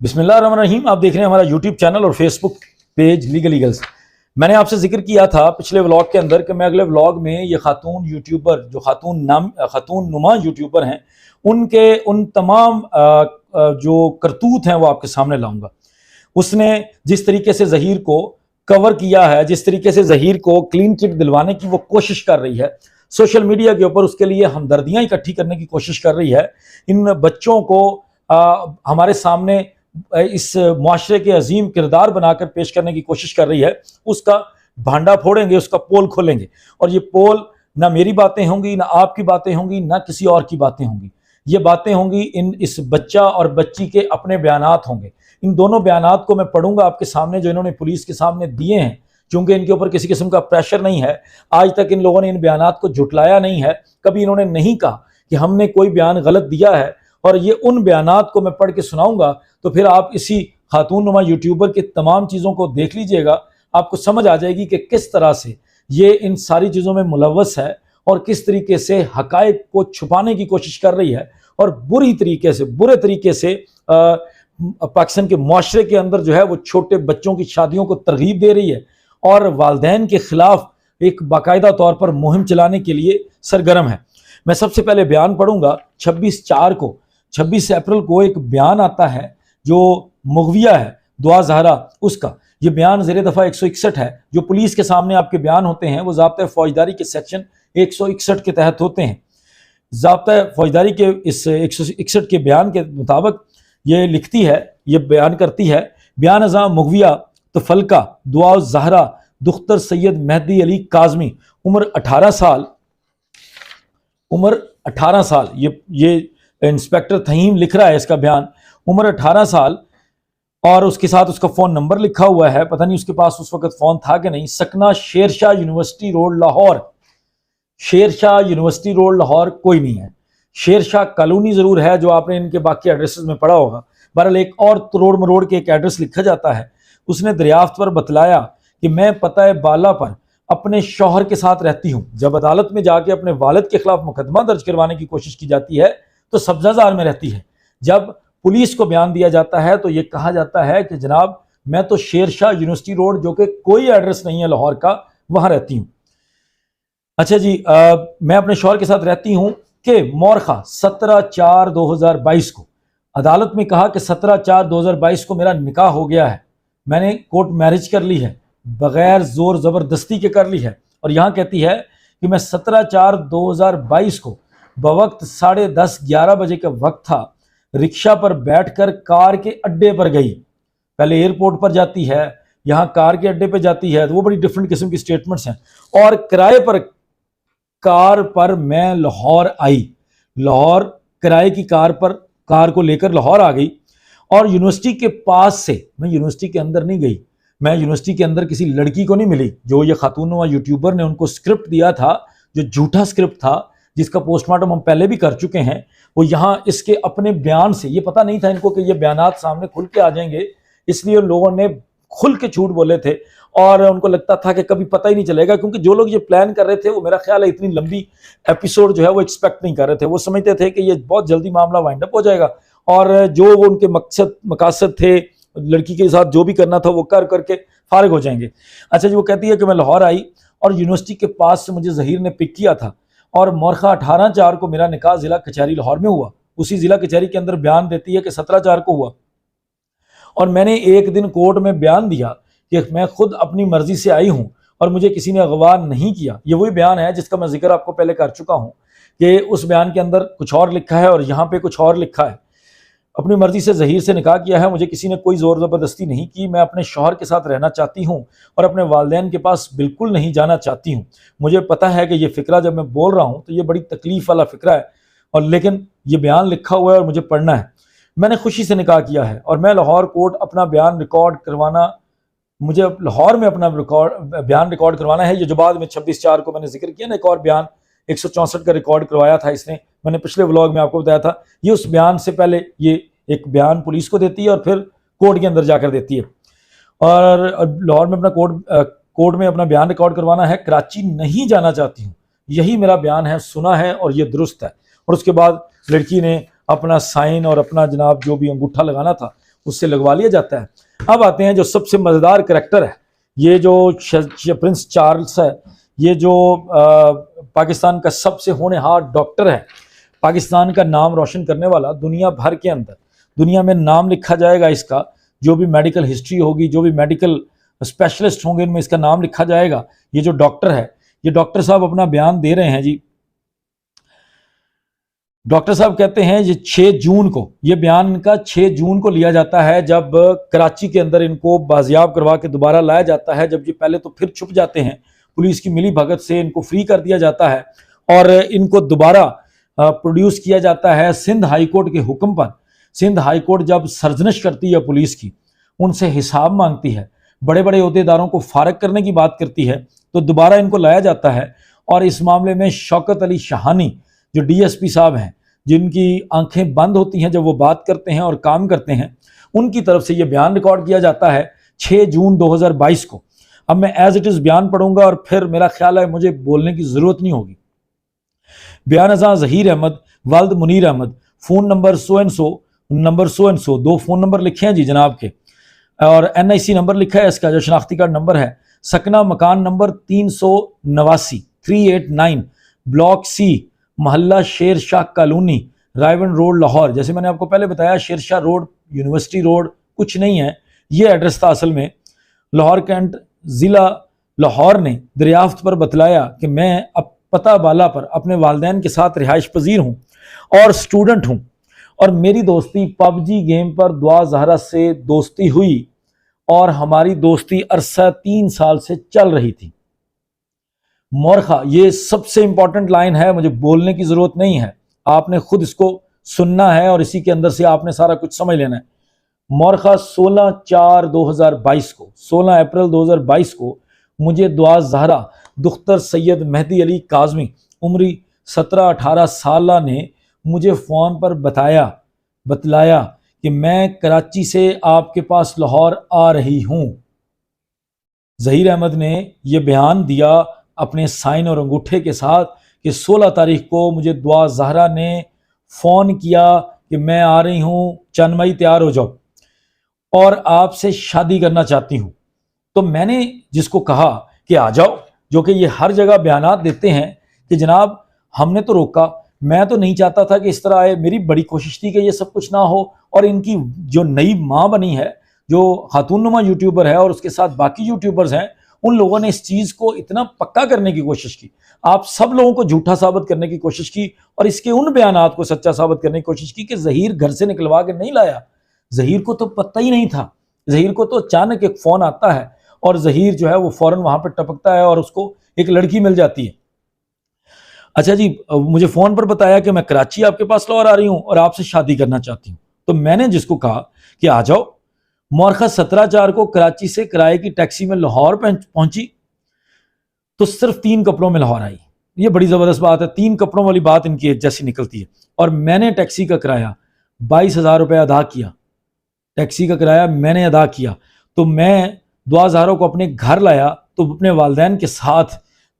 بسم اللہ الرحمن الرحیم. آپ دیکھ رہے ہیں ہمارا یوٹیوب چینل اور فیس بک پیج لیگل ایگلز. میں نے آپ سے ذکر کیا تھا پچھلے ولاگ کے اندر کہ میں اگلے ولاگ میں یہ خاتون یوٹیوبر جو خاتون نما یوٹیوبر ہیں ان تمام جو کرتوت ہیں وہ آپ کے سامنے لاؤں گا. اس نے جس طریقے سے ظہیر کو کور کیا ہے، جس طریقے سے ظہیر کو کلین چٹ دلوانے کی وہ کوشش کر رہی ہے، سوشل میڈیا کے اوپر اس کے لیے ہمدردیاں اکٹھی کرنے کی کوشش کر رہی ہے، ان بچوں کو ہمارے سامنے اس معاشرے کے عظیم کردار بنا کر پیش کرنے کی کوشش کر رہی ہے، اس کا بھانڈا پھوڑیں گے، اس کا پول کھولیں گے. اور یہ پول نہ میری باتیں ہوں گی، نہ آپ کی باتیں ہوں گی، نہ کسی اور کی باتیں ہوں گی. یہ باتیں ہوں گی اس بچہ اور بچی کے اپنے بیانات ہوں گے. ان دونوں بیانات کو میں پڑھوں گا آپ کے سامنے جو انہوں نے پولیس کے سامنے دیے ہیں. چونکہ ان کے اوپر کسی قسم کا پریشر نہیں ہے، آج تک ان لوگوں نے ان بیانات کو جھٹلایا نہیں ہے، کبھی انہوں نے نہیں کہا کہ ہم نے کوئی بیان غلط دیا ہے. اور یہ ان بیانات کو میں پڑھ کے سناؤں گا تو پھر آپ اسی خاتون نما یوٹیوبر کی تمام چیزوں کو دیکھ لیجئے گا. آپ کو سمجھ آ جائے گی کہ کس طرح سے یہ ان ساری چیزوں میں ملوث ہے اور کس طریقے سے حقائق کو چھپانے کی کوشش کر رہی ہے اور برے طریقے سے پاکستان کے معاشرے کے اندر جو ہے وہ چھوٹے بچوں کی شادیوں کو ترغیب دے رہی ہے اور والدین کے خلاف ایک باقاعدہ طور پر مہم چلانے کے لیے سرگرم ہے. میں سب سے پہلے بیان پڑھوں گا 26 اپریل کو ایک بیان آتا ہے جو مغویہ ہے دعا زہرا، اس کا یہ بیان زیر دفعہ 161 ہے. جو پولیس کے سامنے آپ کے بیان ہوتے ہیں وہ ضابطۂ فوجداری کے سیکشن 161 کے تحت ہوتے ہیں. ضابطۂ فوجداری کے اس 161 کے بیان کے مطابق یہ لکھتی ہے، یہ بیان کرتی ہے: بیان ازاں مغویہ تفلقہ دعا زہرا دختر سید مہدی علی کاظمی، عمر 18 سال. یہ انسپیکٹر تھہیم لکھ رہا ہے اس کا بیان. عمر 18 سال اور اس کے ساتھ اس کا فون نمبر لکھا ہوا ہے، پتہ نہیں اس کے پاس اس وقت فون تھا کہ نہیں. سکنہ Sher Shah university road Lahore. Sher Shah university road Lahore کوئی نہیں ہے، شیرشاہ کالونی ضرور ہے جو آپ نے ان کے باقی ایڈریسز میں پڑھا ہوگا. بہرحال ایک اور تروڑ مروڑ کے ایک ایڈریس لکھا جاتا ہے. اس نے دریافت پر بتلایا کہ میں پتہ بالا پر اپنے شوہر کے ساتھ رہتی ہوں. جب عدالت میں جا کے اپنے والد کے خلاف مقدمہ درج کروانے کی کوشش کی جاتی ہے تو سبزہ زار میں رہتی ہے. جب پولیس کو بیان دیا جاتا ہے تو یہ کہا جاتا ہے کہ جناب میں تو شیرشاہ یونیورسٹی روڈ جو کہ کوئی ایڈریس نہیں ہے لاہور کا، وہاں رہتی ہوں. اچھا جی، میں اپنے شوہر کے ساتھ رہتی ہوں کہ مورخہ 17/4/2022 کو عدالت میں کہا کہ 17/4/2022 کو میرا نکاح ہو گیا ہے، میں نے کورٹ میرج کر لی ہے، بغیر زور زبردستی کے کر لی ہے. اور یہاں کہتی ہے کہ میں 17/4/2022 کو بوقت 10:30-11 بجے کا وقت تھا، رکشہ پر بیٹھ کر کار کے اڈے پر گئی. پہلے ایئرپورٹ پر جاتی ہے، یہاں کار کے اڈے پہ جاتی ہے، وہ بڑی ڈیفرنٹ قسم کی سٹیٹمنٹس ہیں. اور کرائے پر کار پر میں لاہور آئی، لاہور کرائے کی کار کو لے کر لاہور آ گئی. اور یونیورسٹی کے پاس سے، میں یونیورسٹی کے اندر نہیں گئی، میں یونیورسٹی کے اندر کسی لڑکی کو نہیں ملی. جو یہ خاتون نما یوٹیوبر نے ان کو سکرپٹ دیا تھا، جو جھوٹا سکرپٹ تھا جس کا پوسٹ مارٹم ہم پہلے بھی کر چکے ہیں، وہ یہاں اس کے اپنے بیان سے، یہ پتہ نہیں تھا ان کو کہ یہ بیانات سامنے کھل کے آ جائیں گے، اس لیے لوگوں نے کھل کے جھوٹ بولے تھے. اور ان کو لگتا تھا کہ کبھی پتہ ہی نہیں چلے گا، کیونکہ جو لوگ یہ پلان کر رہے تھے وہ میرا خیال ہے اتنی لمبی ایپیسوڈ جو ہے وہ ایکسپیکٹ نہیں کر رہے تھے. وہ سمجھتے تھے کہ یہ بہت جلدی معاملہ وائنڈ اپ ہو جائے گا اور جو وہ ان کے مقاصد تھے، لڑکی کے ساتھ جو بھی کرنا تھا وہ کر کے فارغ ہو جائیں گے. اچھا جی، وہ کہتی ہے کہ میں لاہور آئی اور یونیورسٹی کے پاس سے مجھے ظہیر نے پک کیا تھا اور مورخہ 18/4 کو میرا نکاح ضلع کچہری لاہور میں ہوا. اسی ضلع کچہری کے اندر بیان دیتی ہے کہ 17/4 کو ہوا. اور میں نے ایک دن کورٹ میں بیان دیا کہ میں خود اپنی مرضی سے آئی ہوں اور مجھے کسی نے اغوا نہیں کیا. یہ وہی بیان ہے جس کا میں ذکر آپ کو پہلے کر چکا ہوں کہ اس بیان کے اندر کچھ اور لکھا ہے اور یہاں پہ کچھ اور لکھا ہے. اپنی مرضی سے ظہیر سے نکاح کیا ہے، مجھے کسی نے کوئی زور زبردستی نہیں کی، میں اپنے شوہر کے ساتھ رہنا چاہتی ہوں اور اپنے والدین کے پاس بالکل نہیں جانا چاہتی ہوں. مجھے پتہ ہے کہ یہ فقرہ جب میں بول رہا ہوں تو یہ بڑی تکلیف والا فقرہ ہے، اور لیکن یہ بیان لکھا ہوا ہے اور مجھے پڑھنا ہے. میں نے خوشی سے نکاح کیا ہے اور میں لاہور کورٹ اپنا بیان ریکارڈ کروانا، مجھے لاہور میں اپنا بیان ریکارڈ کروانا ہے. یہ جو بعد میں 26/4 کو میں نے ذکر کیا نا، ایک اور بیان 164 کا ریکارڈ کروایا تھا اس نے، میں نے پچھلے ولاگ میں آپ کو بتایا تھا. یہ اس بیان سے پہلے یہ ایک بیان پولیس کو دیتی ہے اور پھر کورٹ کے اندر جا کر دیتی ہے. اور لاہور میں اپنا کورٹ میں اپنا بیان ریکارڈ کروانا ہے. کراچی نہیں جانا چاہتی ہوں، یہی میرا بیان ہے، سنا ہے اور یہ درست ہے. اور اس کے بعد لڑکی نے اپنا سائن اور اپنا جناب جو بھی انگوٹھا لگانا تھا اس سے لگوا لیا جاتا ہے۔ اب آتے ہیں جو سب سے مزیدار کریکٹر ہے، یہ جو پرنس چارلس ہے، یہ جو پاکستان کا سب سے ہونہار ڈاکٹر ہے، پاکستان کا نام روشن کرنے والا، دنیا بھر کے اندر دنیا میں نام لکھا جائے گا اس کا، جو بھی میڈیکل ہسٹری ہوگی، جو بھی میڈیکل اسپیشلسٹ ہوں گے، ان میں اس کا نام لکھا جائے گا۔ یہ جو ڈاکٹر ہے، یہ ڈاکٹر صاحب اپنا بیان دے رہے ہیں جی۔ ڈاکٹر صاحب کہتے ہیں یہ 6 جون کو، یہ بیان ان کا 6 جون کو لیا جاتا ہے، جب کراچی کے اندر ان کو بازیاب کروا کے دوبارہ لایا جاتا ہے، جب یہ پہلے تو پھر چھپ جاتے ہیں، پولیس کی ملی بھگت سے ان کو فری کر دیا جاتا ہے اور ان کو دوبارہ پروڈیوس کیا جاتا ہے سندھ ہائی کورٹ کے حکم پر۔ سندھ ہائی کورٹ جب سرزنش کرتی ہے پولیس کی، ان سے حساب مانگتی ہے، بڑے بڑے عہدیداروں کو فارغ کرنے کی بات کرتی ہے، تو دوبارہ ان کو لایا جاتا ہے۔ اور اس معاملے میں شوکت علی شاہانی جو ڈی ایس پی صاحب ہیں، جن کی آنکھیں بند ہوتی ہیں جب وہ بات کرتے ہیں اور کام کرتے ہیں، ان کی طرف سے یہ بیان ریکارڈ کیا جاتا ہے 6 جون 2022 کو۔ اب میں ایز اٹ از بیان پڑھوں گا اور پھر میرا خیال ہے مجھے بولنے کی ضرورت نہیں ہوگی۔ بیان ازاں ظہیر احمد والد Munir Ahmad, phone number so and so, number so and so, 2 phone number لکھے ہیں جی جناب کے، اور NIC نمبر لکھا ہے اس کا، جو شناختی کارڈ نمبر ہے، سکنہ مکان نمبر 389 389 بلاک C، محلہ شیر شاہ کالونی، رائیون روڈ، لاہور۔ جیسے میں نے آپ کو پہلے بتایا، Sher Shah road, university road کچھ نہیں ہے، یہ ایڈریس تھا اصل میں۔ لاہور کینٹ ضلع لاہور نے دریافت پر بتلایا کہ میں اب پتہ بالا پر اپنے والدین کے ساتھ رہائش پذیر ہوں اور سٹوڈنٹ ہوں، اور میری دوستی PUBG گیم پر دعا زہرا سے دوستی ہوئی، اور ہماری دوستی عرصہ 3 سال سے چل رہی تھی۔ مورخہ، یہ سب سے امپورٹنٹ لائن ہے، مجھے بولنے کی ضرورت نہیں ہے، آپ نے خود اس کو سننا ہے اور اسی کے اندر سے آپ نے سارا کچھ سمجھ لینا ہے۔ مورخہ 16/4/2022 کو، 16 اپریل 2022 کو مجھے دعا زہرا دختر سید مہدی علی کاظمی عمری 17-18 سالہ نے مجھے فون پر بتلایا کہ میں کراچی سے آپ کے پاس لاہور آ رہی ہوں۔ ظہیر احمد نے یہ بیان دیا اپنے سائن اور انگوٹھے کے ساتھ کہ 16 تاریخ کو مجھے دعا زہرا نے فون کیا کہ میں آ رہی ہوں، چند مئی تیار ہو جاؤ اور آپ سے شادی کرنا چاہتی ہوں۔ تو میں نے جس کو کہا کہ آ جاؤ، جو کہ یہ ہر جگہ بیانات دیتے ہیں کہ جناب ہم نے تو روکا، میں تو نہیں چاہتا تھا کہ اس طرح آئے، میری بڑی کوشش تھی کہ یہ سب کچھ نہ ہو، اور ان کی جو نئی ماں بنی ہے، جو خاتون نما یوٹیوبر ہے، اور اس کے ساتھ باقی یوٹیوبرز ہیں، ان لوگوں نے اس چیز کو اتنا پکا کرنے کی کوشش کی، آپ سب لوگوں کو جھوٹا ثابت کرنے کی کوشش کی، اور اس کے ان بیانات کو سچا ثابت کرنے کی کوشش کی کہ ظہیر گھر سے نکلوا کے نہیں لایا، ظہیر کو تو پتہ ہی نہیں تھا، ظہیر کو تو اچانک ایک فون آتا ہے اور ظہیر جو ہے وہ فوراً وہاں پہ ٹپکتا ہے اور اس کو ایک لڑکی مل جاتی ہے۔ اچھا جی، مجھے فون پر بتایا کہ میں کراچی آپ کے پاس لاہور آ رہی ہوں اور آپ سے شادی کرنا چاہتی ہوں۔ تو میں نے جس کو کہا کہ آ جاؤ، مورخہ 17/4 کو کراچی سے کرائے کی ٹیکسی میں لاہور پہنچی، تو صرف 3 کپڑوں میں لاہور آئی۔ یہ بڑی زبردست بات ہے، 3 کپڑوں والی بات ان کی جیسی نکلتی ہے۔ اور میں نے ٹیکسی کا کرایہ 22,000 روپے ادا کیا، ٹیکسی کا کرایہ میں نے ادا کیا۔ تو میں دعا زہرا کو اپنے گھر لایا، تو اپنے والدین کے ساتھ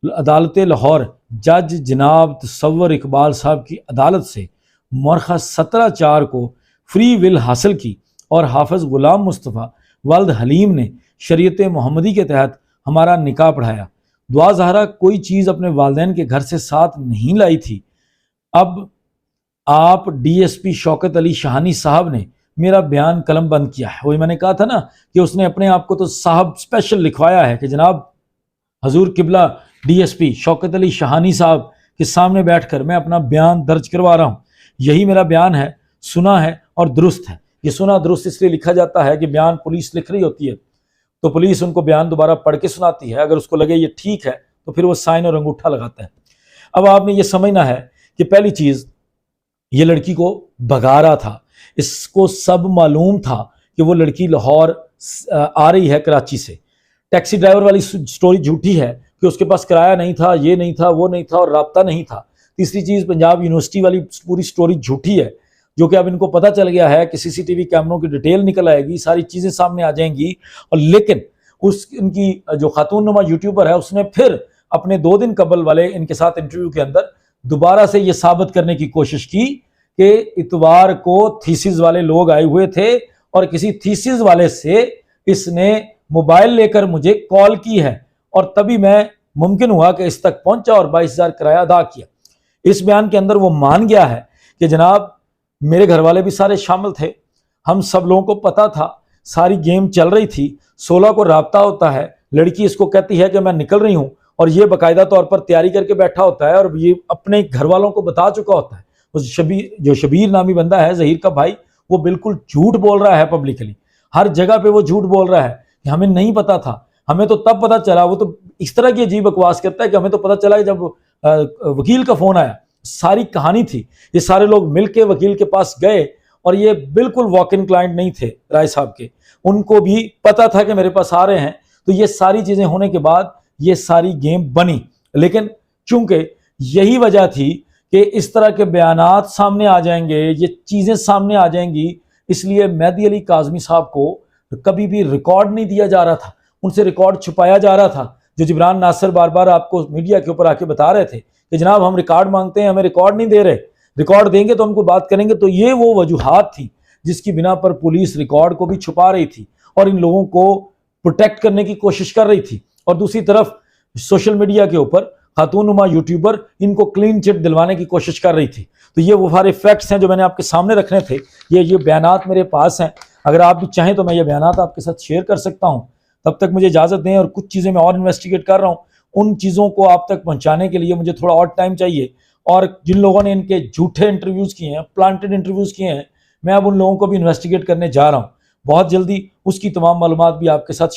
عدالت لاہور جج جناب تصور اقبال صاحب کی عدالت سے مورخہ 17/4 کو فری ول حاصل کی، اور حافظ غلام مصطفیٰ والد حلیم نے شریعت محمدی کے تحت ہمارا نکاح پڑھایا۔ دعا زہرا کوئی چیز اپنے والدین کے گھر سے ساتھ نہیں لائی تھی۔ اب آپ DSP شوکت علی شاہانی صاحب نے میرا بیان قلم بند کیا ہے۔ وہی میں نے کہا تھا نا کہ اس نے اپنے آپ کو تو صاحب اسپیشل لکھوایا ہے کہ جناب حضور قبلہ DSP شوکت علی شاہانی صاحب کے سامنے بیٹھ کر میں اپنا بیان درج کروا رہا ہوں، یہی میرا بیان ہے، سنا ہے اور درست ہے۔ یہ سنا درست اس لیے لکھا جاتا ہے کہ بیان پولیس لکھ رہی ہوتی ہے تو پولیس ان کو بیان دوبارہ پڑھ کے سناتی ہے، اگر اس کو لگے یہ ٹھیک ہے تو پھر وہ سائن اور انگوٹھا لگاتا ہے۔ اب آپ نے یہ سمجھنا ہے کہ پہلی چیز، یہ لڑکی کو بھگا رہا تھا، اس کو سب معلوم تھا کہ وہ لڑکی لاہور آ رہی ہے کراچی سے۔ ٹیکسی ڈرائیور والی سٹوری جھوٹی ہے کہ اس کے پاس کرایہ نہیں تھا، یہ نہیں تھا، وہ نہیں تھا اور رابطہ نہیں تھا۔ تیسری چیز، پنجاب یونیورسٹی والی پوری سٹوری جھوٹی ہے، جو کہ اب ان کو پتہ چل گیا ہے کہ CCTV کیمروں کی ڈیٹیل نکل آئے گی، ساری چیزیں سامنے آ جائیں گی، اور لیکن ان کی جو خاتون نما یوٹیوبر ہے اس نے پھر اپنے 2 دن قبل والے ان کے ساتھ انٹرویو کے اندر دوبارہ سے یہ ثابت کرنے کی کوشش کی کہ اتوار کو تھیسز والے لوگ آئے ہوئے تھے اور کسی تھیسس والے سے اس نے موبائل لے کر مجھے کال کی ہے اور تبھی میں ممکن ہوا کہ اس تک پہنچا اور 22,000 کرایہ ادا کیا۔ اس بیان کے اندر وہ مان گیا ہے کہ جناب میرے گھر والے بھی سارے شامل تھے، ہم سب لوگوں کو پتا تھا، ساری گیم چل رہی تھی، 16 کو رابطہ ہوتا ہے، لڑکی اس کو کہتی ہے کہ میں نکل رہی ہوں اور یہ باقاعدہ طور پر تیاری کر کے بیٹھا ہوتا ہے اور یہ اپنے گھر والوں کو بتا چکا ہوتا ہے۔ جو شبیر نامی بندہ ہے، ظہیر کا بھائی، وہ بالکل جھوٹ بول رہا ہے پبلکلی، ہر جگہ پہ وہ جھوٹ بول رہا ہے کہ ہمیں نہیں پتا تھا، ہمیں تو تب پتا چلا۔ وہ تو اس طرح کی عجیب بکواس کرتا ہے کہ ہمیں تو پتا چلا جب وکیل کا فون آیا، ساری کہانی تھی۔ یہ سارے لوگ مل کے وکیل کے پاس گئے اور یہ بالکل واک ان کلائنٹ نہیں تھے رائے صاحب کے، ان کو بھی پتا تھا کہ میرے پاس آ رہے ہیں۔ تو یہ ساری چیزیں ہونے کے بعد یہ ساری گیم بنی، لیکن چونکہ یہی وجہ تھی کہ اس طرح کے بیانات سامنے آ جائیں گے، یہ چیزیں سامنے آ جائیں گی، اس لیے مہدی علی کاظمی صاحب کو کبھی بھی ریکارڈ نہیں دیا جا رہا تھا، ان سے ریکارڈ چھپایا جا رہا تھا۔ جو جبران ناصر بار بار آپ کو میڈیا کے اوپر آ کے بتا رہے تھے کہ جناب ہم ریکارڈ مانگتے ہیں، ہمیں ریکارڈ نہیں دے رہے، ریکارڈ دیں گے تو ہم کو بات کریں گے، تو یہ وہ وجوہات تھی جس کی بنا پر پولیس ریکارڈ کو بھی چھپا رہی تھی اور ان لوگوں کو پروٹیکٹ کرنے کی کوشش کر رہی تھی۔ اور دوسری طرف سوشل میڈیا کے اوپر خاتون نما یوٹیوبر ان کو کلین چٹ دلوانے کی کوشش کر رہی تھی۔ تو یہ وہ سارے فیکٹس ہیں جو میں نے آپ کے سامنے رکھنے تھے، یہ بیانات میرے پاس ہیں، اگر آپ بھی چاہیں تو میں یہ بیانات آپ کے ساتھ شیئر کر سکتا ہوں۔ تب تک مجھے اجازت دیں، اور کچھ چیزیں میں اور انویسٹیگیٹ کر رہا ہوں، ان چیزوں کو آپ تک پہنچانے کے لیے مجھے تھوڑا اور ٹائم چاہیے۔ اور جن لوگوں نے ان کے جھوٹے انٹرویوز کیے ہیں، پلانٹڈ انٹرویوز کیے ہیں، میں اب ان لوگوں کو بھی انویسٹیگیٹ کرنے جا رہا ہوں۔ بہت جلدی اس کی تمام معلومات بھی آپ کے ساتھ